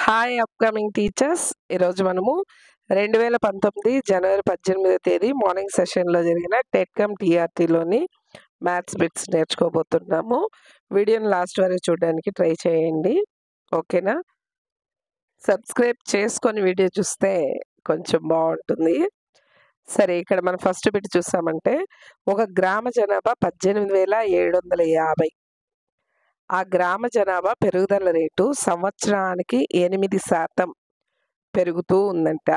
Hi upcoming teachers. ఈరోజు మనము 2019 జనవరి 18వ తేదీ మార్నింగ్ సెషన్లో జరిగిన టెట్కమ్ టీఆర్టీలోని మ్యాథ్స్ బిట్స్ నేర్చుకోబోతున్నాము. వీడియోని లాస్ట్ వరకు చూడడానికి ట్రై చేయండి. ఓకేనా? సబ్స్క్రైబ్ చేసుకొని వీడియో చూస్తే కొంచెం బాగుంటుంది. సరే, ఇక్కడ మనం ఫస్ట్ బిట్ చూసామంటే ఒక గ్రామ జనాభా 18,750. ఆ గ్రామ జనాభా పెరుగుదల రేటు సంవత్సరానికి 8% పెరుగుతూ ఉందంట.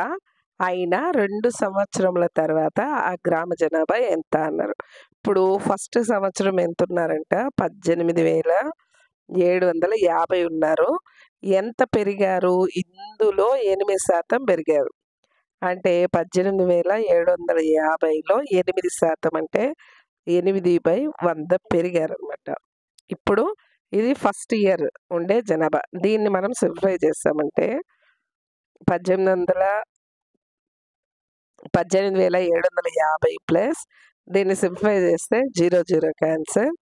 అయినా 2 సంవత్సరముల తర్వాత ఆ గ్రామ జనాభా ఎంత అన్నారు. ఇప్పుడు ఫస్ట్ సంవత్సరం ఎంత ఉన్నారంట? 18,750 ఉన్నారు. ఎంత పెరిగారు? ఇందులో 8% పెరిగారు. అంటే 18,750లో 8% అంటే 8/100 పెరిగారనమాట. ఇప్పుడు ఇది ఫస్ట్ ఇయర్ ఉండే జనాభా. దీన్ని మనం సింప్లిఫై చేస్తామంటే 18,750 ప్లస్ దీన్ని సింప్లిఫై చేస్తే 0 0 క్యాన్సల్,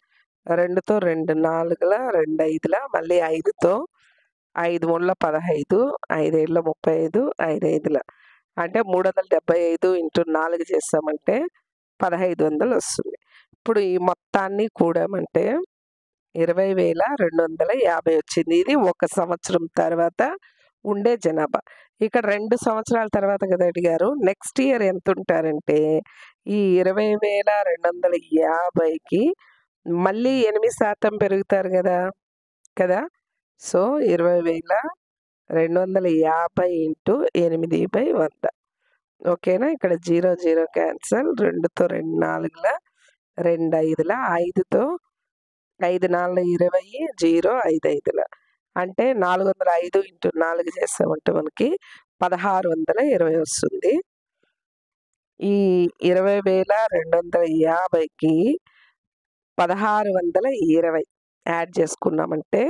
2తో 2 4ల 2 5ల మళ్ళీ 5తో 5 3ల 15, 5 7ల 35, 5 5ల అంటే 375 ఇంటూ 4 చేస్తామంటే 1500 వస్తుంది. ఇప్పుడు ఈ మొత్తాన్ని కూడామంటే 20,250 వచ్చింది. ఇది ఒక సంవత్సరం తర్వాత ఉండే జనాభా. ఇక్కడ 2 సంవత్సరాల తర్వాత కదా అడిగారు. నెక్స్ట్ ఇయర్ ఎంత ఉంటారంటే ఈ 20,250కి మళ్ళీ 8% పెరుగుతారు కదా. So 20,250 into 8/100. ఓకేనా? ఇక్కడ 0 0 క్యాన్సల్, 2తో 2 4ల 2 5ల 5తో 5 4 20, 0 5 5ల అంటే 405 ఇంటూ 4 చేస్తామంటే మనకి 1620 వస్తుంది. ఈ 20,250కి 1620 యాడ్ చేసుకున్నామంటే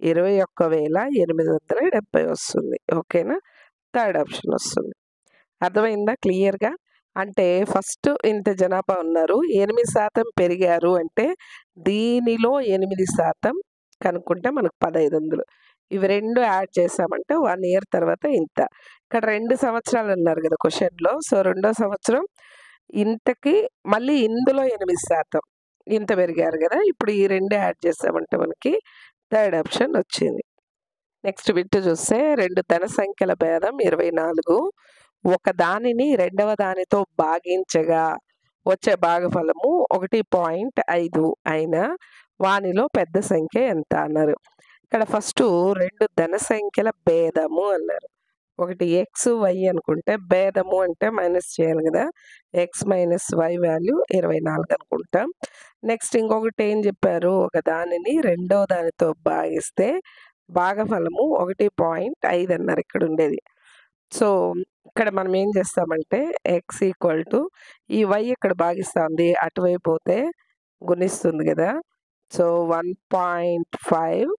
21,870 వస్తుంది. ఓకేనా? థర్డ్ ఆప్షన్ వస్తుంది. అర్థమైందా క్లియర్గా? అంటే ఫస్ట్ ఇంత జనాభా ఉన్నారు, 8% పెరిగారు అంటే దీనిలో 8% కనుక్కుంటే మనకు 1500. ఇవి 2 యాడ్ చేసామంటే 1 ఇయర్ తర్వాత ఇంత. ఇక్కడ 2 సంవత్సరాలు అన్నారు కదా క్వశ్చన్లో. సో 2వ సంవత్సరం ఇంతకి మళ్ళీ ఇందులో 8% ఇంత పెరిగారు కదా. ఇప్పుడు ఈ 2 యాడ్ చేసామంటే మనకి థర్డ్ ఆప్షన్ వచ్చింది. నెక్స్ట్ బిట్ చూస్తే 2 ధన సంఖ్యల భేదం 24. ఒక దానిని రెండవ దానితో భాగించగా వచ్చే భాగఫలము 1.5 అయినా వానిలో పెద్ద సంఖ్య ఎంత అన్నారు. ఇక్కడ ఫస్ట్ 2 ధన సంఖ్యల భేదము అన్నారు. ఒకటి ఎక్స్ వై అనుకుంటే భేదము అంటే మైనస్ చేయాలి కదా. ఎక్స్ మైనస్ వై వాల్యూ 24 అనుకుంటాం. నెక్స్ట్ ఇంకొకటి ఏం చెప్పారు? ఒక దానిని రెండవ దానితో భాగిస్తే భాగఫలము 1.5 అన్నారు ఇక్కడ ఉండేది. సో ఇక్కడ మనం ఏం చేస్తామంటే ఎక్స్ ఈక్వల్ టు ఈ వై ఇక్కడ భాగిస్తుంది, అటువైపు పోతే గుణిస్తుంది కదా. సో 1.5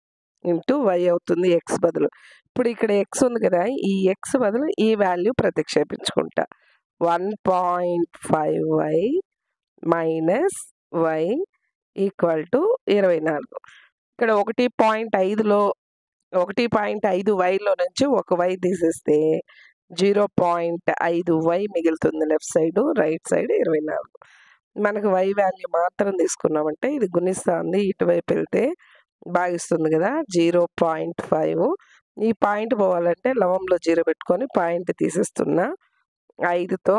ఇంటూ వై అవుతుంది ఎక్స్ బదులు. ఇప్పుడు ఇక్కడ ఎక్స్ ఉంది కదా, ఈ ఎక్స్ బదులు ఈ వాల్యూ ప్రతిక్షేపించుకుంటా. 1.5y minus Y equal to 24. ఇక్కడ 1.5లో 1.5 వైలో నుంచి ఒక వై తీసేస్తే 0.5y మిగులుతుంది లెఫ్ట్ సైడ్, రైట్ సైడ్ 24. మనకు వై వాల్యూ మాత్రం తీసుకున్నామంటే ఇది గుణిస్తుంది, ఇటువైపు వెళ్తే భాగిస్తుంది కదా. 0.5 ఈ పాయింట్ పోవాలంటే లవంలో 0 పెట్టుకొని పాయింట్ తీసేస్తున్నా. 5తో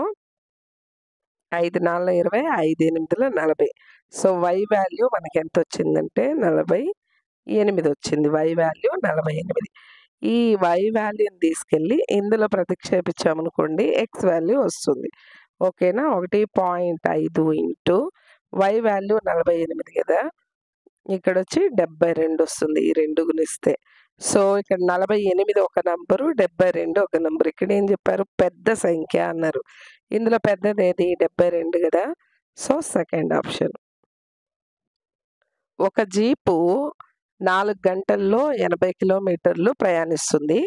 5 4 20, 5 8 40. సో వై వాల్యూ మనకి ఎంత వచ్చిందంటే 48 వచ్చింది. Y value 48. ఈ వై వాల్యూని తీసుకెళ్ళి ఇందులో ప్రతిక్షేపించామనుకోండి ఎక్స్ వాల్యూ వస్తుంది. ఓకేనా? 1.5 ఇంటూ వై వాల్యూ 48 కదా, ఇక్కడ వచ్చి 72 వస్తుంది ఈ 2 గుణిస్తే. సో ఇక్కడ 48 ఒక నంబరు, 72 ఒక నంబరు. ఇక్కడ ఏం చెప్పారు? పెద్ద సంఖ్య అన్నారు. ఇందులో పెద్దది ఏది? 72 కదా. So second option. ఒక జీపు 4 గంటల్లో 80 కిలోమీటర్లు ప్రయాణిస్తుంది.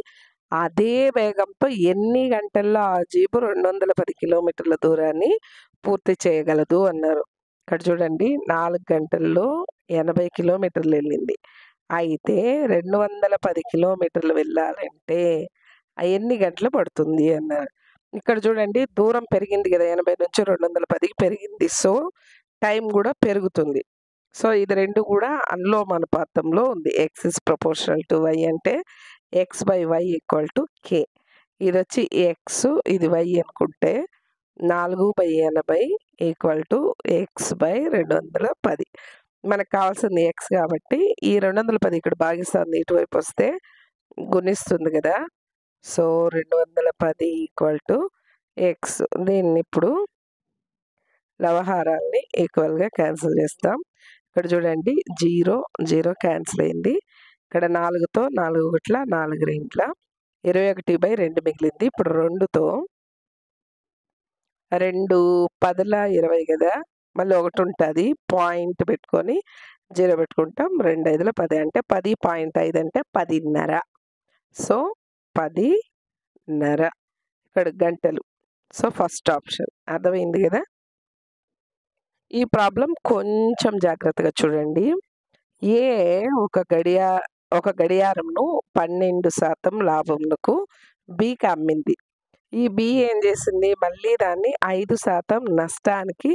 అదే వేగంతో ఎన్ని గంటల్లో ఆ జీపు 210 కిలోమీటర్ల దూరాన్ని పూర్తి చేయగలదు అన్నారు. ఇక్కడ చూడండి, 4 గంటల్లో 80 కిలోమీటర్లు వెళ్ళింది. అయితే 210 కిలోమీటర్లు వెళ్ళాలంటే ఎన్ని గంటలు పడుతుంది అన్నారు. ఇక్కడ చూడండి దూరం పెరిగింది కదా! 80 నుంచి 210కి పెరిగింది. సో, టైం గూడా పెరుగుతుంది. సో, ఇది 2 కూడా అనులోమానుపాతంలో ఉంది. X is proportional to Y అంటే x/y = k. ఇదొచ్చి ఎక్స్, ఇది వై అనుకుంటే 4/80 = x/210. మనకు కావాల్సింది ఎక్స్ కాబట్టి ఈ 210 ఇక్కడ భాగిస్తుంది. ఇటువైపు వస్తే గుణిస్తుంది కదా! So, 210 x. దీన్ని ఇప్పుడు లవహారాల్ని ఈక్వల్‌గా క్యాన్సిల్ చేస్తాం. ఇక్కడ చూడండి 0, 0 క్యాన్సిల్ అయింది. ఇక్కడ 4తో 4 ఒకట్ల 4 రెండ్ల 21/2 మిగిలింది. ఇప్పుడు 2తో 2 10ల 20 కదా! మళ్ళీ ఒకటి ఉంటది. పాయింట్ పెట్టుకొని 0 పెట్టుకుంటాం. 2 5ల 10 అంటే 10.5 అంటే 10:30. సో, 10:30 ఇక్కడ గంటలు. So, first option. అర్థమైంది కదా! ఈ ప్రాబ్లమ్ కొంచెం జాగ్రత్తగా చూడండి. ఏ ఒక గడియారంను 12% లాభంకు బికి అమ్మింది. ఈ బి ఏం చేసింది? మళ్ళీ దాన్ని 5% నష్టానికి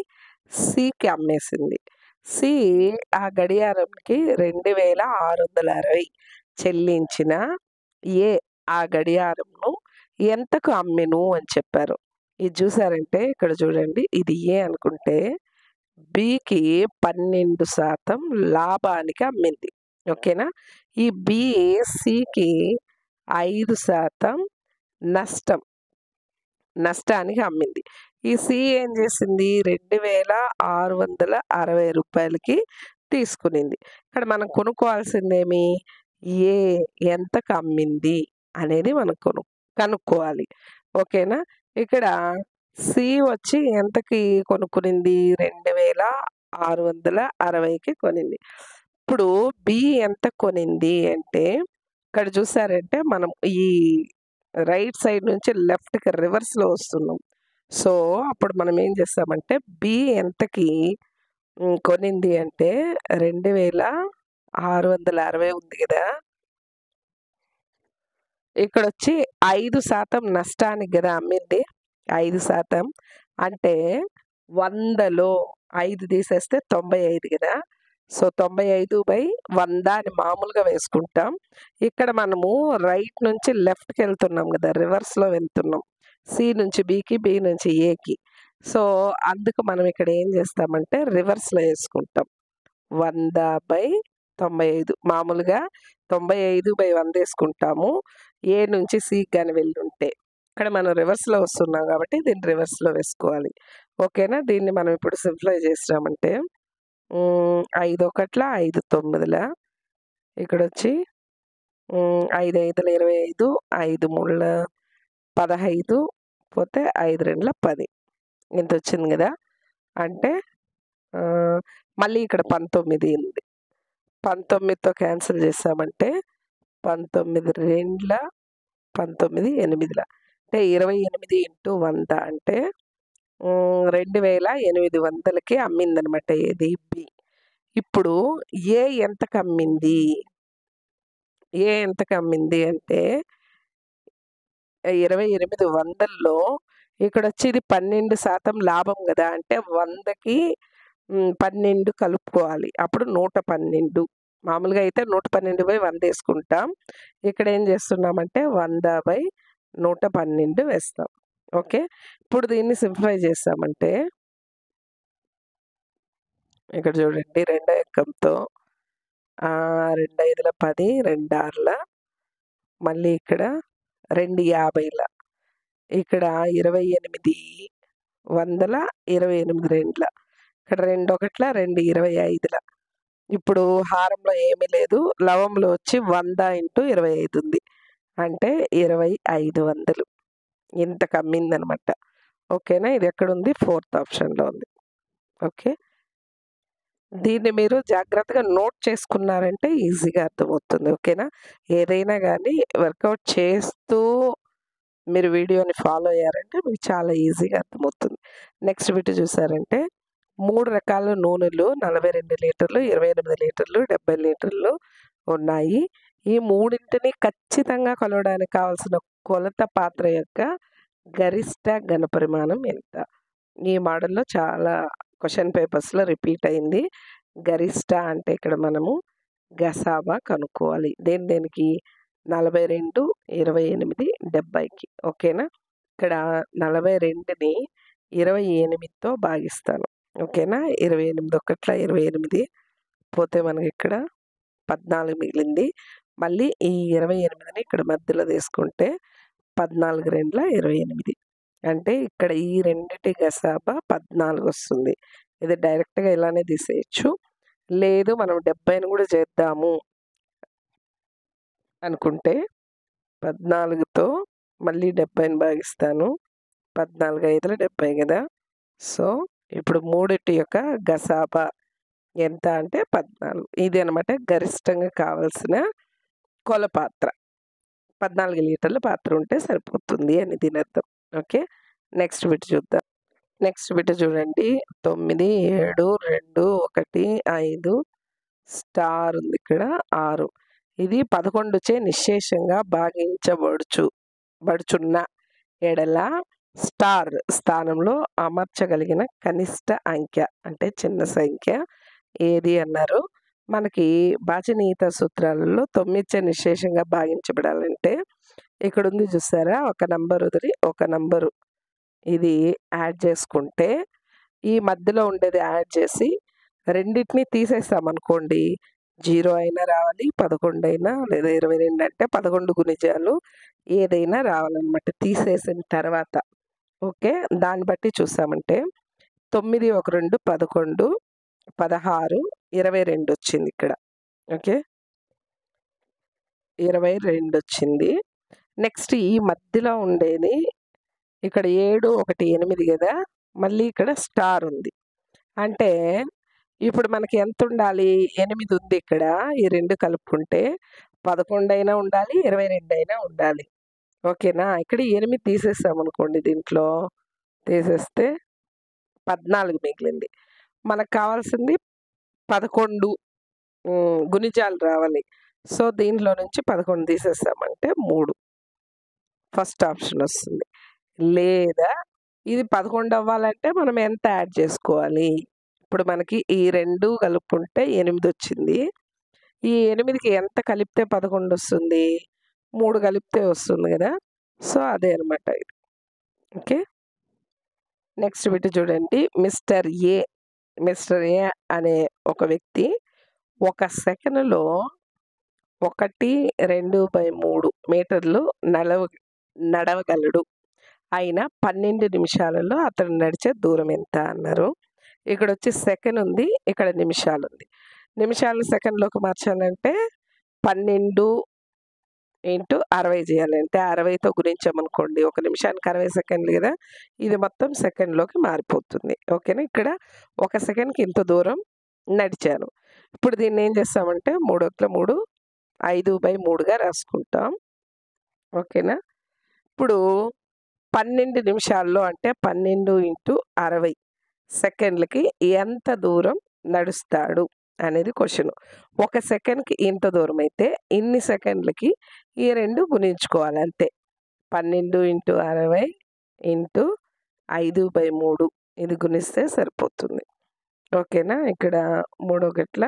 సికి అమ్మేసింది. సి ఆ గడియారంకి 2660 చెల్లించిన ఏ ఆ గడియారంను ఎంతకు అమ్మెను అని చెప్పారు. ఇది చూసారంటే ఇక్కడ చూడండి ఇది ఏ అనుకుంటే బికి 12% లాభానికి అమ్మింది. ఓకేనా? ఈ బి సికి 5% నష్టానికి అమ్మింది. ఈ సి ఏం చేసింది? 2660 రూపాయలకి తీసుకునింది. ఇక్కడ మనం కొనుక్కోవాల్సిందేమి? ఏ ఎంతకు అమ్మింది అనేది మనం కనుక్కోవాలి. ఓకేనా? ఇక్కడ సి వచ్చి ఎంతకి కొనుక్కునింది? 2660కి కొనింది. ఇప్పుడు బి ఎంత కొనింది అంటే ఇక్కడ చూసారంటే మనం ఈ రైట్ సైడ్ నుంచి లెఫ్ట్‌కి రివర్స్‌లో వస్తున్నాం. సో, అప్పుడు మనం ఏం చేస్తామంటే బి ఎంతకి కొనింది అంటే 2660 ఉంది కదా! ఇక్కడొచ్చి 5% నష్టానికి గదా అమ్మింది. 5% అంటే 100లో 5 తీసేస్తే 95 గదా! సో, 95/100 అని మామూలుగా వేసుకుంటాం. ఇక్కడ మనము రైట్ నుంచి లెఫ్ట్‌కెళ్తున్నాం గదా! రివర్స్‌లో వెళ్తున్నాం. సి నుంచి బికి, బి నుంచి ఏకి. సో, అందుకు మనం ఇక్కడ ఏం చేస్తామంటే రివర్స్‌లో యేసుకుంటాం. 100/95 మామూలుగా 95/100 యేసుకుంటాము. ఏ నుంచి సికి గాని వెళ్ళుంటే. ఇక్కడ మనం రివర్స్‌లో వస్తున్నాం కాబట్టి దీన్ని రివర్స్‌లో వేసుకోవాలి. ఓకేనా? దీన్ని మనం ఇప్పుడు సింప్లిఫై చేసినామంటే 5 ఒకట్ల 5 తొమ్మిదిల ఇక్కడొచ్చి 5 5ల 25, 5 3ల 15 పోతే 5 2ల 10 ఇంతొచ్చింది గదా! అంటే మళ్ళీ ఇక్కడ 19 ఉంది. 19తో క్యాన్సిల్ చేసామంటే 19 రెండ్ల 19 ఎనిమిదిల అంటే 28 ఇంటూ 100 అంటే 2800కి అమ్మిందనమాట ఏది? బి. ఇప్పుడు ఏ ఎంతకమ్మింది? ఏ ఎంతకమ్మింది అంటే 2800లో ఇక్కడొచ్చి ఇది 12% లాభం గదా! అంటే 100కి 12 కలుపుకోవాలి. అప్పుడు 112. మామూలుగా అయితే 112/100 యేసుకుంటాం. ఇక్కడ ఏం చేస్తున్నామంటే 100/112 వేస్తాం. ఓకే. ఇప్పుడు దీన్ని సింప్లిఫై చేసామంటే ఇక్కడ చూడండి రెండో ఎక్కంతో 2 5ల 10, 2 6ల మళ్ళీ ఇక్కడ 2 50ల ఇక్కడ 28 రెండ్ల ఇక్కడ 2 ఒకట్ల 2 25ల ఇప్పుడు హారంలో ఏమీ లేదు. లవంలో వచ్చి 100 ఇంటూ 25 ఉంది. అంటే 2500 ఇంతకు అమ్మిందనమాట. ఓకేనా? ఇది ఎక్కడుంది? 4థ్ ఆప్షన్‌లో ఉంది. ఓకే. దీన్ని మీరు జాగ్రత్తగా నోట్ చేసుకున్నారంటే ఈజీగా అర్థమవుతుంది. ఓకేనా? ఏదైనా గానీ వర్కౌట్ చేస్తూ మీరు వీడియోని ఫాలో అయ్యారంటే మీకు చాలా ఈజీగా అర్థమవుతుంది. నెక్స్ట్ బిట్ చూసారంటే 3 రకాల నూనెలు 42 లీటర్లు, 28 లీటర్లు, 70 లీటర్లు ఉన్నాయి. ఈ మూడింటిని ఖచ్చితంగా కొలవడానికి కావాల్సిన కొలత పాత్ర యొక్క గరిష్ట ఘనపరిమాణం ఎంత? ఈ మోడల్‌లో చాలా క్వెషన్ పేపర్స్‌లో రిపీట్ అయింది. గరిష్ట అంటే ఇక్కడ మనము గసాబా కనుక్కోవాలి. దేనికి? 42, 28, 70కి. ఓకేనా? ఇక్కడ 42ని 28తో భాగిస్తాను. ఓకేనా? 28 ఒకట్ల 28 పోతే మనకిక్కడ 14 మిగిలింది. మళ్ళీ ఈ 28ని ఇక్కడ మధ్యలో తీసుకుంటే 14 రెండ్ల 28. అంటే ఇక్కడ ఈ రెండిటి గసాబా 14 వస్తుంది. ఇది డైరెక్ట్‌గా ఇలానే తీసేయొచ్చు. లేదు మనం 70ని కూడా చేద్దాము అనుకుంటే 14తో మళ్ళీ 70ని భాగిస్తాను. 14 ఐదుల 70 కదా! సో, ఇప్పుడు మూడిటి యొక్క గసాబా ఎంత అంటే 14. ఇది అనమాట గరిష్టంగా కావాల్సిన కొలపాత్ర. 14 లీటర్ల పాత్ర ఉంటే సరిపోతుంది అని దీని అర్థం. ఓకే. నెక్స్ట్ బిట్ చూద్దాం. నెక్స్ట్ బిట్ చూడండి. 9, 7, 2, 1, 5 స్టార్ ఉంది ఇక్కడ 6. ఇది 11చే నిశ్శేషంగా బడుచున్న ఎడల స్టార్ స్థానంలో అమర్చగలిగిన కనిష్ట అంకె అంటే చిన్న సంఖ్య ఏది అన్నారు. మనకి బాజనీయత సూత్రాలలో 9చే నిశ్శేషంగా భాగించబడాలంటే ఇక్కడ ఉంది చూసారా? ఒక నంబర్ వదిలి ఒక నంబరు ఇది యాడ్ చేసుకుంటే ఈ మధ్యలో ఉండేది యాడ్ చేసి రెండిటిని తీసేసామనుకోండి 0 అయినా రావాలి, 11 అయినా లేదా 22 అంటే 11 గుణిజాలు ఏదైనా రావాలన్నమాట తీసేసిన తర్వాత. ఓకే. దాన్ని బట్టి చూసామంటే 9, 1, 2, 11, 16, 22 వచ్చింది ఇక్కడ. ఓకే. 22 వచ్చింది. నెక్స్ట్ ఈ మధ్యలో ఉండేది ఇక్కడ 7, 1, 8 కదా! మళ్ళీ ఇక్కడ స్టార్ ఉంది. అంటే ఇప్పుడు మనకి ఎంత ఉండాలి? 8 ఉంది ఇక్కడ. ఈ 2 కలుపుకుంటే 11 అయినా ఉండాలి, 22 అయినా ఉండాలి. ఓకేనా? ఇక్కడ 8 తీసేసామనుకోండి దీంట్లో. తీసేస్తే 14 మిగిలింది. మనకు కావాల్సింది 11 గుణిజాలు రావాలి. సో, దీంట్లో నుంచి 11 తీసేసామంటే 3 ఫస్ట్ ఆప్షన్ వస్తుంది. లేదా ఇది 11 అవ్వాలంటే మనం ఎంత యాడ్ చేసుకోవాలి? ఇప్పుడు మనకి ఈ 2 కలుపుకుంటే 8 వచ్చింది. ఈ 8కి ఎంత కలిపితే 11 వస్తుంది? 3 కలిపితే వస్తుంది కదా! సో, అదే అనమాట ఇది. ఓకే. నెక్స్ట్ బిట్ చూడండి. మిస్టర్ ఏ అనే ఒక వ్యక్తి ఒక సెకనులో 1/2/3 మీటర్లు నడవగలడు. అయినా 12 నిమిషాలలో అతను నడిచే దూరం ఎంత అన్నారు. ఇక్కడొచ్చి సెకన్ ఉంది. ఇక్కడ నిమిషాలుంది. నిమిషాలను సెకన్‌లోకి మార్చాలంటే 12 × 60 చేయాలి. అంటే 60తో గుణించామనుకోండి. ఒక నిమిషానికి 60 సెకండ్లు కదా! ఇది మొత్తం సెకండ్‌లోకి మారిపోతుంది. ఓకేనా? ఇక్కడ ఒక సెకండ్‌కి ఇంత దూరం నడిచాను. ఇప్పుడు దీన్ని ఏం చేస్తామంటే 3 5/3గా రాసుకుంటాం. ఓకేనా? ఇప్పుడు 12 నిమిషాల్లో అంటే 12 × 60 సెకండ్లకి ఎంత దూరం నడుస్తాడు అనేది క్వెషన్. ఒక సెకండ్‌కి ఇంత దూరం అయితే ఇన్ని సెకండ్లకి ఈ 2 గుణించుకోవాలి అంతే. 12 × 60 × 5/3 ఇది గుణిస్తే సరిపోతుంది. ఓకేనా? ఇక్కడ 3 ఒకట్ల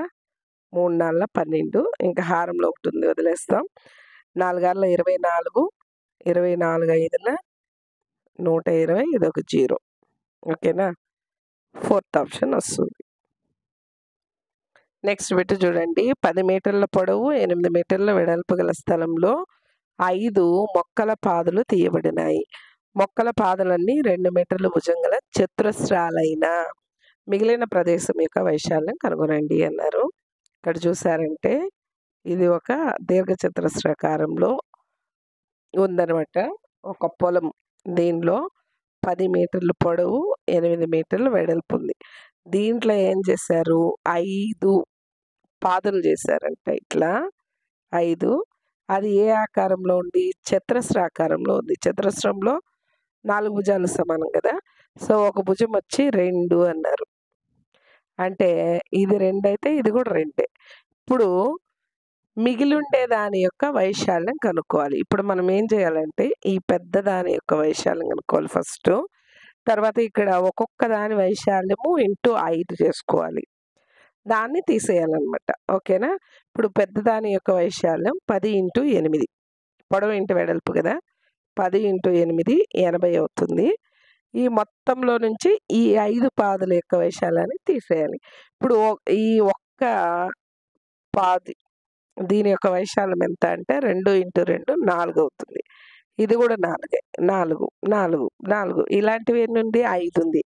3 4 12 ఇంకా హారంలో ఒకటి ఉంది వదిలేస్తాం. 4 6 24, 24 5 120 ఇదొక 0. ఓకేనా? ఫోర్త్ ఆప్షన్ వస్తుంది. నెక్స్ట్ బిట్ చూడండి. 10 మీటర్ల పొడవు, 8 మీటర్ల వెడల్పు గల స్థలంలో 5 మొక్కల పాదులు తీయబడినాయి. మొక్కల పాదులన్నీ 2 మీటర్ల భుజం గల చతురస్రాలైన మిగిలిన ప్రదేశం యొక్క వైశాల్యం కనుగొనండి అన్నారు. ఇక్కడ చూసారంటే ఇది ఒక దీర్ఘచతురస్రాకారంలో ఉందనమాట. ఒక పొలం. దీనిలో 10 మీటర్ల పొడవు, 8 మీటర్ల వెడల్పు ఉంది. దీంట్లో ఏం చేశారు? 5 పాదులు చేశారంట ఇట్లా 5. అది ఏ ఆకారంలో ఉంది? చతురస్రాకారంలో ఉంది. చతురస్రంలో 4 భుజాలు సమానం కదా! సో, ఒక భుజం వచ్చి 2 అన్నారు. అంటే ఇది 2 అయితే ఇది కూడా 2. ఇప్పుడు మిగిలుండే దాని యొక్క వైశాల్యం కనుక్కోవాలి. ఇప్పుడు మనం ఏం చేయాలంటే, ఈ పెద్ద దాని యొక్క వైశాల్యం కనుక్కోవాలి ఫస్టు. తర్వాత ఇక్కడ ఒక్కొక్క దాని వైశాల్యము ఇంటూ 5 చేసుకోవాలి. దాన్ని తీసేయాలనమాట. ఓకేనా? ఇప్పుడు పెద్ద దాని యొక్క వైశాల్యం 10 ఇంటూ 8 పొడవు ఇంటూ వెడల్పు కదా! 10 ఇంటూ 8 80 అవుతుంది. ఈ మొత్తంలో నుంచి ఈ 5 పాదుల యొక్క వైశాల్యాన్ని తీసేయాలి. ఇప్పుడు ఈ ఒక్క పాది దీని యొక్క వైశాల్యం ఎంత అంటే 2 ఇంటూ 2 4 అవుతుంది. ఇది కూడా 4 4 4 4 ఇలాంటివి ఎన్ని ఉంది? 5 ఉంది.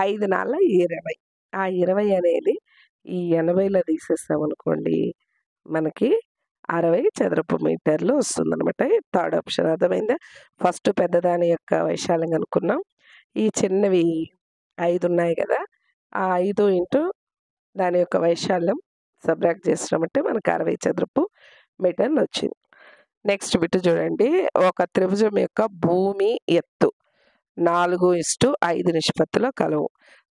5 4 20. ఆ 20 అనేది ఈ 80లో తీసేసామనుకోండి, మనకి 60 చదరపు మీటర్లు వస్తుందనమాట. థర్డ్ ఆప్షన్ అర్థమైందా? ఫస్ట్ పెద్దదాని యొక్క వైశాల్యం కనుక్కున్నాం. ఈ చిన్నవి 5 ఉన్నాయి కదా! ఆ 5 ఇంటూ దాని యొక్క వైశాల్యం సబ్ట్రాక్ట్ చేసినామంటే మనకు 60 చదరపు మీటర్లు వచ్చింది. నెక్స్ట్ బిట్ చూడండి. ఒక త్రిభుజం యొక్క భూమి ఎత్తు 4:5 నిష్పత్తిలో కలవు.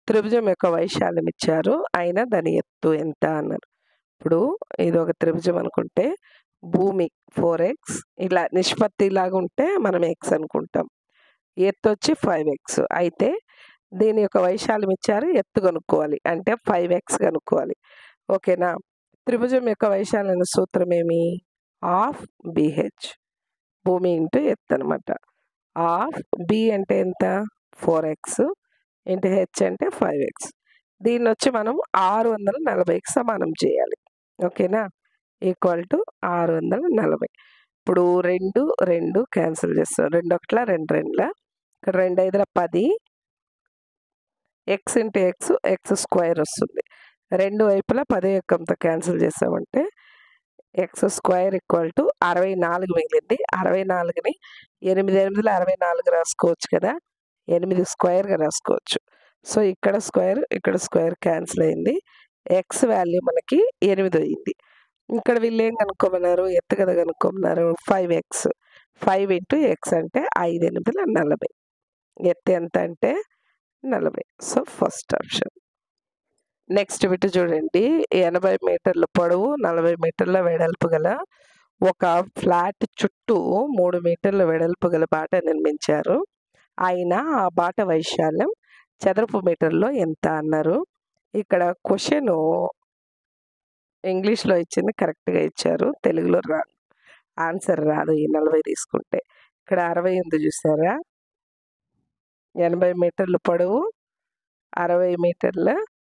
త్రిభుజం యొక్క వైశాల్యం ఇచ్చారు. అయినా దాని ఎత్తు ఎంత అన్నారు. ఇప్పుడు ఇది ఒక త్రిభుజం అనుకుంటే భూమి 4x ఇలా నిష్పత్తి లాగా ఉంటే మనం x అనుకుంటాం. ఎత్తు వచ్చి 5x. అయితే దీని యొక్క వైశాల్యం ఇచ్చారు. ఎత్తు కనుక్కోవాలి. అంటే 5x కనుక్కోవాలి. ఓకేనా? త్రిభుజం యొక్క వైశాల్యం సూత్రం ఏమి? హాఫ్ BH భూమి ఇంటూ ఎత్తు అనమాట. హాఫ్ B అంటే ఎంత? 4x ఇంటూ H అంటే 5x. దీన్ని వచ్చి మనం 640కి సమానం చేయాలి. ఓకేనా? Equal to 640. ఇప్పుడు 2 2 క్యాన్సిల్ చేస్తాం. 2 ఒకట్ల 2 రెండ్ల ఇక్కడ 2 5ల 10 x ఇంటూ x స్క్వేర్ వస్తుంది. రెండు వైపులా 10 యొక్కంతో క్యాన్సిల్ చేసామంటే x స్క్వేర్ ఈక్వల్ టు 64 మిగిలింది. 64ని 8 8ల 64 రాసుకోవచ్చు కదా! 8 స్క్వేర్‌గా రాసుకోవచ్చు. సో, ఇక్కడ స్క్వేర్ క్యాన్సిల్ అయింది. x వాల్యూ మనకి 8 అయింది. ఇక్కడ వీళ్ళేం కనుక్కోమన్నారు? ఎత్తు కదా కనుక్కోమన్నారు. 5x 5 ఇంటూ x అంటే 5 8ల 40. ఎత్తు ఎంత అంటే 40. So, first option. Next bit చూడండి. 80 మీటర్ల పొడవు 40 మీటర్ల వెడల్పు గల ఒక ఫ్లాట్ చుట్టూ 3 మీటర్ల వెడల్పు గల బాట నిర్మించారు. అయినా ఆ బాట వైశాల్యం చదరపు మీటర్లో ఎంత అన్నారు. ఇక్కడ క్వశ్చను ఇంగ్లీష్‌లో ఇచ్చింది కరెక్ట్‌గా ఇచ్చారు. తెలుగులో రాదు. ఆన్సర్ రాదు ఈ 40 తీసుకుంటే. ఇక్కడ 60 ఉంది చూసారా? 80 మీటర్ల పొడవు 60 మీటర్ల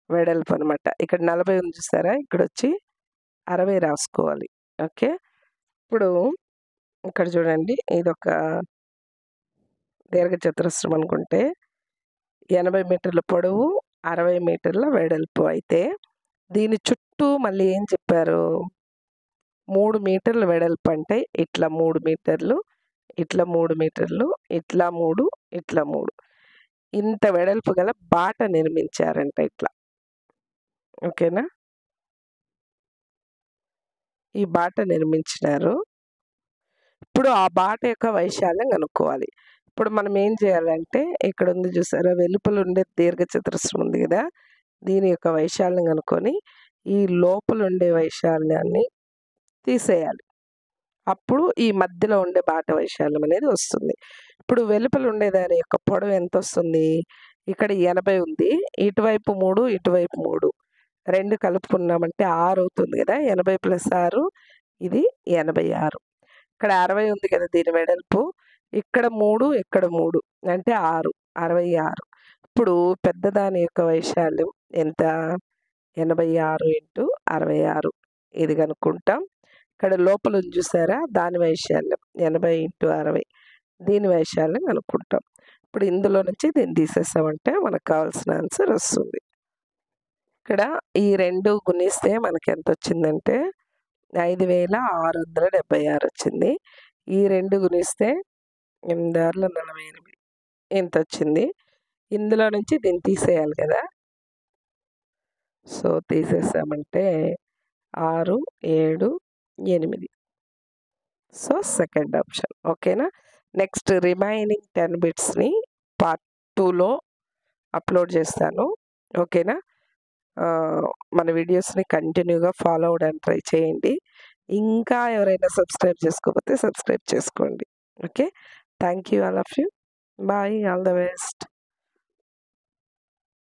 వెడల్పు అనమాట. ఇక్కడ 40 ఉంది చూసారా? ఇక్కడొచ్చి 60 రాసుకోవాలి. ఓకే. ఇప్పుడు ఇక్కడ చూడండి. ఇదొక దీర్ఘచతురస్రం అనుకుంటే 80 మీటర్ల పొడవు 60 మీటర్ల వెడల్పు. అయితే దీని చుట్టూ మళ్ళీ ఏం చెప్పారు? 3 మీటర్ల వెడల్పు అంటే ఇట్లా 3 మీటర్లు, ఇట్లా 3 మీటర్లు, ఇట్లా 3, ఇట్లా 3. ఇంత వెడల్పు గల బాట నిర్మించారంట ఇట్లా. ఓకేనా? ఈ బాట నిర్మించినారు. ఇప్పుడు ఆ బాట యొక్క వైశాల్యం కనుక్కోవాలి. ఇప్పుడు మనం ఏం చేయాలంటే ఇక్కడ ఉంది చూసారా? వెలుపల ఉండే దీర్ఘచతురస్రం ఉంది కదా! దీని యొక్క వైశాల్యం కనుక్కొని ఈ లోపల ఉండే వైశాల్యాన్ని తీసేయాలి. అప్పుడు ఈ మధ్యలో ఉండే బాట వైశాల్యం అనేది వస్తుంది. ఇప్పుడు వెలుపల ఉండే దాని యొక్క పొడవు ఎంత వస్తుంది? ఇక్కడ 80 ఉంది. ఇటువైపు 3, ఇటువైపు 3. 2 కలుపుకున్నామంటే 6 అవుతుంది కదా! 80 + 6 ఇది 86. ఇక్కడ 60 ఉంది కదా దీని వెడల్పు. ఇక్కడ 3, ఇక్కడ 3 అంటే 6. 66. ఇప్పుడు పెద్దదాని యొక్క వైశాల్యం ఎంత? 86 ఇంటూ 66 ఇది కనుక్కుంటాం. ఇక్కడ లోపల ఉంది చూసారా? దాని వైశాల్యం 80 ఇంటూ 60 దీని వైశాల్యం కనుక్కుంటాం. ఇప్పుడు ఇందులో నుంచి దీన్ని తీసేసామంటే మనకు కావాల్సిన ఆన్సర్ వస్తుంది. ఇక్కడ ఈ 2 గుణిస్తే మనకి ఎంత వచ్చిందంటే 5676 వచ్చింది. ఈ 2 గుణిస్తే 8 6 48 ఎంత వచ్చింది. ఇందులో నుంచి దీన్ని తీసేయాలి కదా! సో, తీసేసామంటే 6 7 8. So, second option. ఓకేనా? నెక్స్ట్ రిమైనింగ్ 10 బిట్స్‌ని పార్ట్ 2లో అప్లోడ్ చేస్తాను. ఓకేనా? మన వీడియోస్‌ని కంటిన్యూగా ఫాలో అవ్వడానికి ట్రై చేయండి. ఇంకా ఎవరైనా సబ్స్క్రైబ్ చేసుకోకపోతే సబ్స్క్రైబ్ చేసుకోండి. Okay. Thank you all of you. Bye. All the best.